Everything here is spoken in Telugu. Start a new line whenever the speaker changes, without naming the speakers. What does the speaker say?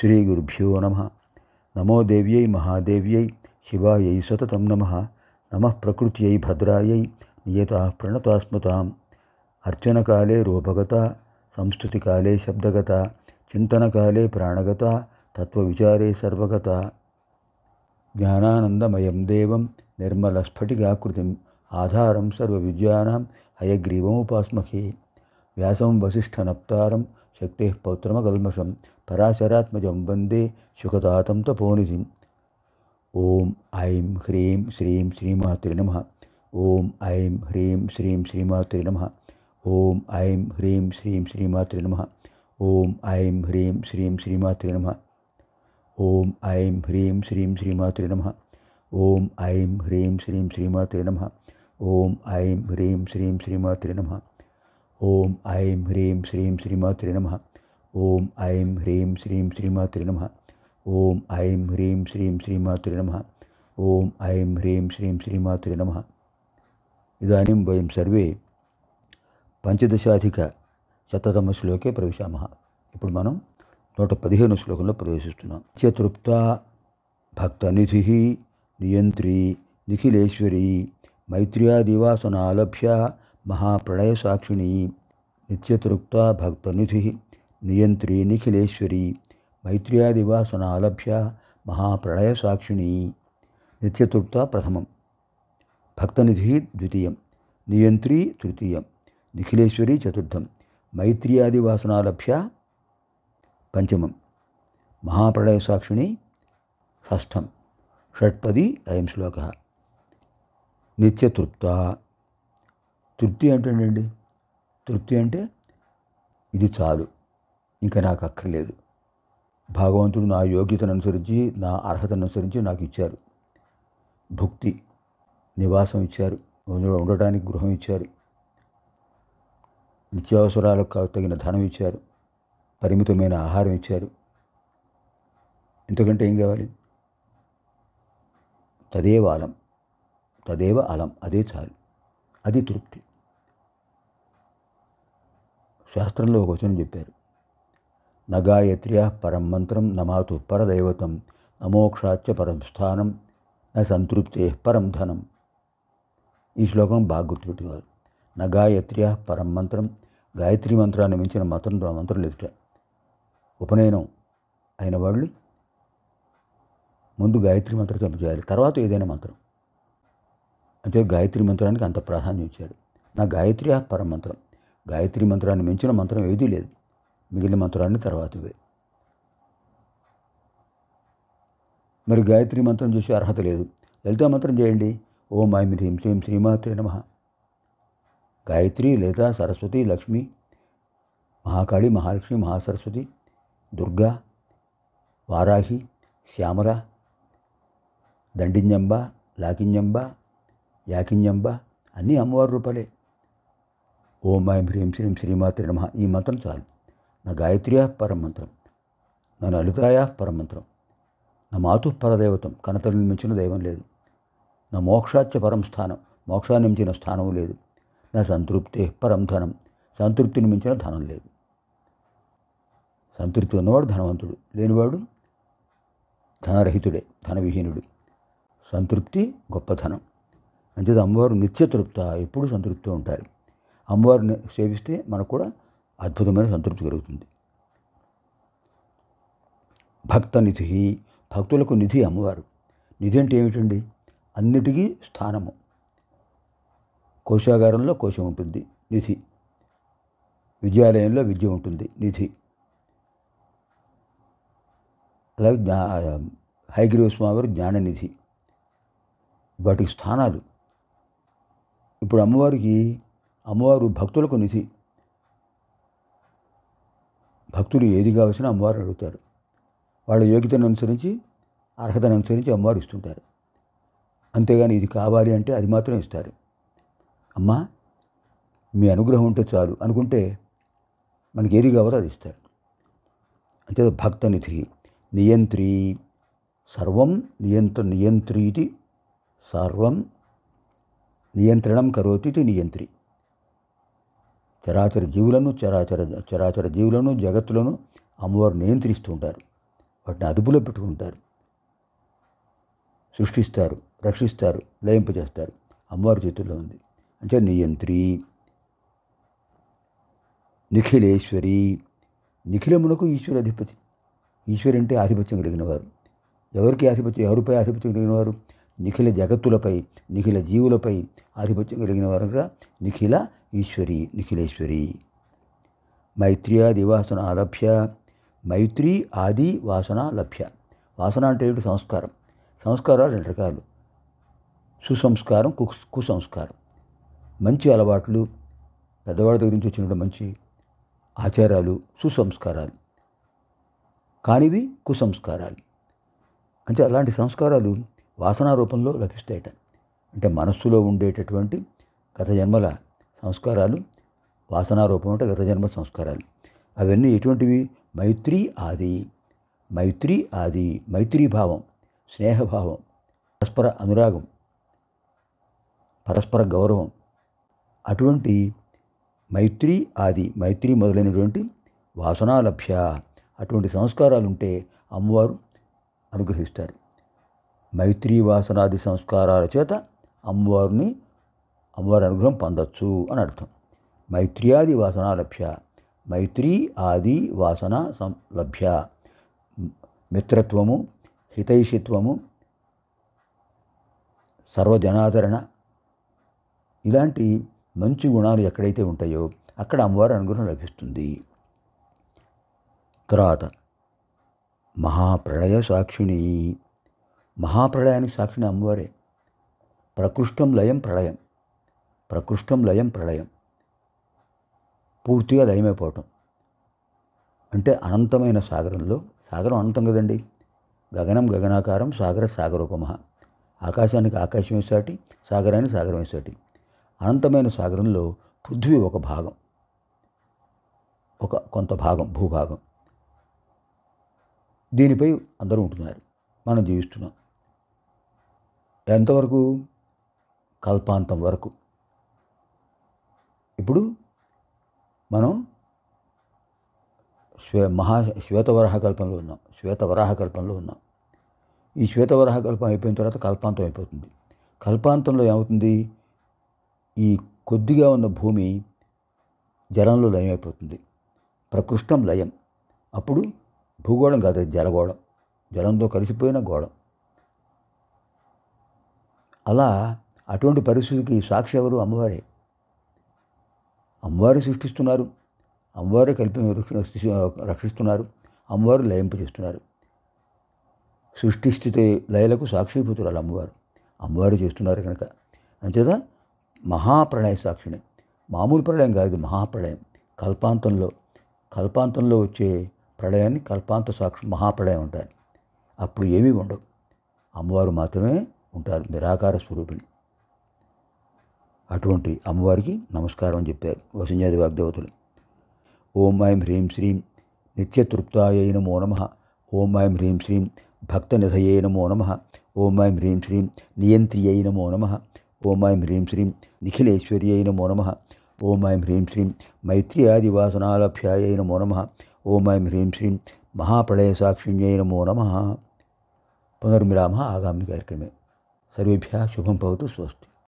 శ్రీగురుభ్యో నమః. నమో దేవ్యై మహాదేవ్యై శివాయై సతతం నమః. నమః ప్రకృత్యై భద్రాయై నియతాః ప్రణతాస్మతాం. అర్చనకాలే రూపగత, సంస్తుతికాలే శబ్దగత, చింతనకాలే ప్రాణగత, తత్వవిచారే సర్వగత. జ్ఞానానందమయం దేవం నిర్మలస్ఫటికాకృతిం ఆధారం సర్వవిద్యానాం హయగ్రీవముపాస్మహే. వ్యాసం వసిష్ఠనప్తారం శక్తేః పౌత్రమకల్మషం పరాశరాత్మజం వందే సుఖదాతం తపోనిధిం. ఓం ఐం హ్రీం శ్రీం శ్రీమాత్రే నమః. ఓం ఐం హ్రీం శ్రీం శ్రీమాత్రే నమః. ఓం ఐం హ్రీం శ్రీం శ్రీమాత్రే నమః. ఓం ఐం హ్రీం శ్రీం శ్రీమాత్రే నమః. ఓం ఐం హ్రీం శ్రీం శ్రీమాత్రే నమః. ఓం ఐం హ్రీం శ్రీం శ్రీమాత్రే నమః. ఓం ఐం హ్రీం శ్రీం శ్రీమాత్రే నమః. ఓం ఐం హ్రీం శ్రీం శ్రీమాత్రే నమః. ఓం ఐం హ్రీం శ్రీం శ్రీమాత్రే నమః. ఓం ఐం హ్రీం శ్రీం శ్రీమాత్రే నమః. ఓం ఐం హ్రీం శ్రీం శ్రీమాత్రే నమః. ఇదానీం వయం సర్వే పంచదశాధికశతతమ శ్లోకే ప్రవేశామః. ఇప్పుడు మనం 115 శ్లోకంలో ప్రవేశిస్తున్నాం. చతుర్థ భక్తనిధి నియంత్రీ నిఖిలేశ్వరీ మైత్ర్యాదివాసనాలభ్య మహాప్రళయ సాక్షిణీ. నిత్యతృప్త భక్తనిధి నియంత్రీ నిఖిలేశ్వరీ మైత్ర్యాదివాసనాలభ్య మహాప్రళయ సాక్షిణీ. నిత్యతృప్త ప్రథమం, భక్తనిధి ద్వితీయం, నియంత్రీ తృతీయం, నిఖిలేశ్వరీ చతుర్థం, మైత్ర్యాదివాసనాలభ్య పంచమం, మహాప్రళయ సాక్షిణి షష్ఠం. షట్పది అయం శ్లోక. నిత్యతృప్త. తృప్తి ఏంటండి? తృప్తి అంటే ఇది చాలు, ఇంకా నాకు అక్కర్లేదు. భగవంతుడు నా యోగ్యతను అనుసరించి, నా అర్హతను అనుసరించి నాకు ఇచ్చారు. భుక్తి, నివాసం ఇచ్చారు, ఉండటానికి గృహం ఇచ్చారు, నిత్యావసరాలకు తగిన ధనం ఇచ్చారు, పరిమితమైన ఆహారం ఇచ్చారు. ఇంతకంటే ఏం కావాలి? తదేవ అలం, తదేవ అలం, అదే చాలు, అది తృప్తి. శాస్త్రంలో ఒక వచనం చెప్పారు, నగాయత్ర్యా పరం మంత్రం నమాతు పరదైవతం నమోక్షాచ్చ పరం స్థానం న సంతృప్తే పరం ధనం. ఈ శ్లోకం బాగా గుర్తుపెట్టుకోవాలి. నగాయత్ర్యా పరం మంత్రం, గాయత్రి మంత్రాన్ని మించిన మంత్రం లేదుట. ఉపనయనం అయిన వాళ్ళు ముందు గాయత్రి మంత్రం జపం చేయాలి, తర్వాత ఏదైనా మంత్రం. అంటే గాయత్రి మంత్రానికి అంత ప్రాధాన్యం ఇచ్చాడు. నా గాయత్రి పరం మంత్రం, గాయత్రి మంత్రాన్ని మించిన మంత్రం ఏదీ లేదు, మిగిలిన మంత్రాన్ని తర్వాతవే. మరి గాయత్రి మంత్రం చేసే అర్హత లేదు, లలితా మంత్రం చేయండి. ఓం ఐం హ్రీం శ్రీం శ్రీమాత్రే నమః. గాయత్రి, లలిత, సరస్వతి, లక్ష్మి, మహాకాళి, మహాలక్ష్మి, మహాసరస్వతి, దుర్గా, వారాహి, శ్యామల, దండిన్యంబ, లాకిన్యంబ, యాకిన్యంబ అన్నీ అమ్మవారి రూపాలే. ఓం ఐం హ్రీం శ్రీం శ్రీమాత్రే నమః ఈ మంత్రం చాలు. నా గాయత్ర్యా పరం మంత్రం, నా లలితాయా పరం మంత్రం, నా మాతు పరదైవతం, కనతల్ని మించిన దైవం లేదు, నా మోక్షాచ్చ పరం స్థానం, మోక్షాన్ని మించిన స్థానం లేదు, నా సంతృప్తే పరం ధనం, సంతృప్తిని మించిన ధనం లేదు. సంతృప్తి ఉన్నవాడు ధనవంతుడు, లేనివాడు ధనరహితుడే, ధనవిహీనుడు. సంతృప్తి గొప్ప ధనం. అంచేది అమ్మవారు నిత్యతృప్త, ఎప్పుడు సంతృప్తితో ఉంటారు. అమ్మవారిని సేవిస్తే మనకు కూడా అద్భుతమైన సంతృప్తి కలుగుతుంది. భక్తనిధి, భక్తులకు నిధి అమ్మవారు. నిధి అంటే ఏమిటండి? అన్నిటికీ స్థానము. కోశాగారంలో కోశం ఉంటుంది, నిధి. విద్యాలయంలో విద్య ఉంటుంది, నిధి. అలాగే హయగ్రీవ స్వామివారు జ్ఞాననిధి. వాటికి స్థానాలు. ఇప్పుడు అమ్మవారు భక్తులకు నిధి. భక్తులు ఏది కావాల్సిన అమ్మవారు అడుగుతారు. వాళ్ళ యోగ్యతను అనుసరించి, అర్హతను అనుసరించి అమ్మవారు ఇస్తుంటారు. అంతేగాని ఇది కావాలి అంటే అది మాత్రం ఇస్తారు. అమ్మా మీ అనుగ్రహం ఉంటే చాలు అనుకుంటే మనకి ఏది కావాలో అది ఇస్తారు. అంతే భక్తనిధి. నియంత్రీ, సర్వం నియంత్రీతి, సర్వం నియంత్రణం కరోతి నియంత్రి. చరాచర జీవులను జగత్తులను అమ్మవారు నియంత్రిస్తూ ఉంటారు. వాటిని అదుపులో పెట్టుకుంటారు, సృష్టిస్తారు, రక్షిస్తారు, లయింపజేస్తారు. అమ్మవారి చేతుల్లో ఉంది. అంటే నియంత్రి, నిఖిలేశ్వరి, నిఖిలమునకు ఈశ్వర అధిపతి. ఈశ్వరి అంటే ఆధిపత్యం కలిగిన వారు. ఎవరికి ఆధిపత్యం, ఎవరిపై ఆధిపత్యం కలిగిన వారు? నిఖిల జగత్తులపై, నిఖిల జీవులపై ఆధిపత్యం కలిగిన వారుగా నిఖిల ఈశ్వరి, నిఖిలేశ్వరి. మైత్ర్యాది వాసన లభ్య. మైత్రి ఆది వాసన లభ్య. వాసన అంటే ఏమిటి? సంస్కారం. సంస్కారాలు 2 రకాలు: సుసంస్కారం, కుసంస్కారం. మంచి అలవాట్లు, పెద్దవాడి దగ్గర నుంచి వచ్చినటువంటి మంచి ఆచారాలు సుసంస్కారాలు, కానివి కుసంస్కారాలు. అంటే అలాంటి సంస్కారాలు వాసనా రూపంలో లభిస్తాయట. అంటే మనస్సులో ఉండేటటువంటి గత జన్మల సంస్కారాలు వాసనా రూపం అంటే గత జన్మ సంస్కారాలు. అవన్నీ ఎటువంటివి? మైత్రి ఆది. మైత్రి ఆది, మైత్రీభావం, స్నేహభావం, పరస్పర అనురాగం, పరస్పర గౌరవం. అటువంటి మైత్రి ఆది, మైత్రి మొదలైనటువంటి వాసనాలభ్య, అటువంటి సంస్కారాలు ఉంటే అమ్మవారు అనుగ్రహిస్తారు. మైత్రీ వాసనాది సంస్కారాల చేత అమ్మవారి అనుగ్రహం పొందొచ్చు అని అర్థం. మైత్ర్యాది వాసనాలభ్య. మైత్రీ ఆది వాసన లభ్య. మిత్రత్వము, హితైషిత్వము, సర్వజనాదరణ, ఇలాంటి మంచి గుణాలు ఎక్కడైతే ఉంటాయో అక్కడ అమ్మవారి అనుగ్రహం లభిస్తుంది. తర్వాత మహాప్రళయ సాక్షిణి. మహాప్రళయానికి సాక్షిని అమ్మవారే. ప్రకృష్టం లయం ప్రళయం. ప్రకృష్టం లయం ప్రళయం. పూర్తిగా లయమైపోవటం అంటే అనంతమైన సాగరంలో, సాగరం అనంతం కదండి. గగనం గగనాకారం, సాగర సాగరూపమ. ఆకాశానికి ఆకాశమే సాటి, సాగరానికి సాగరమే సాటి. అనంతమైన సాగరంలో పృథ్వీ ఒక భాగం, కొంత భాగం, భూభాగం. దీనిపై అందరూ ఉంటున్నారు, మనం జీవిస్తున్నాం. ఎంతవరకు? కల్పాంతం వరకు. ఇప్పుడు మనం శ్వేతవరాహ కల్పంలో ఉన్నాం. శ్వేతవరాహ కల్పంలో ఉన్నాం. ఈ శ్వేతవరాహ కల్పం అయిపోయిన తర్వాత కల్పాంతం అయిపోతుంది. కల్పాంతంలో ఏమవుతుంది? ఈ కొద్దిగా ఉన్న భూమి జలంలో లయం అయిపోతుంది. ప్రకృష్టం లయం. అప్పుడు భూగోళం కాదు, జలగోళం, జలంతో కలిసిపోయిన గోళం. అలా అటువంటి పరిస్థితికి సాక్షి ఎవరు? అమ్మవారే. అమ్మవారు సృష్టిస్తున్నారు, అమ్మవారే రక్షిస్తున్నారు, అమ్మవారు లయింపజేస్తున్నారు. సృష్టి స్థితి లయలకు సాక్షిభూతురాలు అమ్మవారు. అమ్మవారు చేస్తున్నారు కనుక అంచేత మహాప్రళయ సాక్షిని. మామూలు ప్రళయం కాదు, మహాప్రళయం. కల్పాంతంలో వచ్చే ప్రళయాన్ని కల్పాంత సాక్షి, మహాప్రళయం ఉంటారు. అప్పుడు ఏమీ ఉండవు, అమ్మవారు మాత్రమే ఉంటారు, నిరాకార స్వరూపిణి. అటువంటి అమ్మవారికి నమస్కారం అని చెప్పారు వసుంజాది వాగ్దేవతలు. ఓం ఐం హ్రీం శ్రీం నిత్యతృప్తాయై నమో నమః. ఓం ఐం హ్రీం శ్రీం భక్తనిధయై నమో నమః. ఓం ఐం హ్రీం శ్రీం నియంత్రియై నమో నమః. ఓం ఐం హ్రీం శ్రీం నిఖిలేశ్వర్యై నమో నమః. ఓం ఐం హ్రీం శ్రీం మైత్ర్యాదివాసనాలభ్యాయై నమో నమః. ఓం ఐం హ్రీం శ్రీం మహాప్రళయసాక్షిణ్యై నమో నమః. పునర్మిలామः ఆగామిని కార్యక్రమే. సర్వేభ్యः శుభం భవతు. స్వస్తి.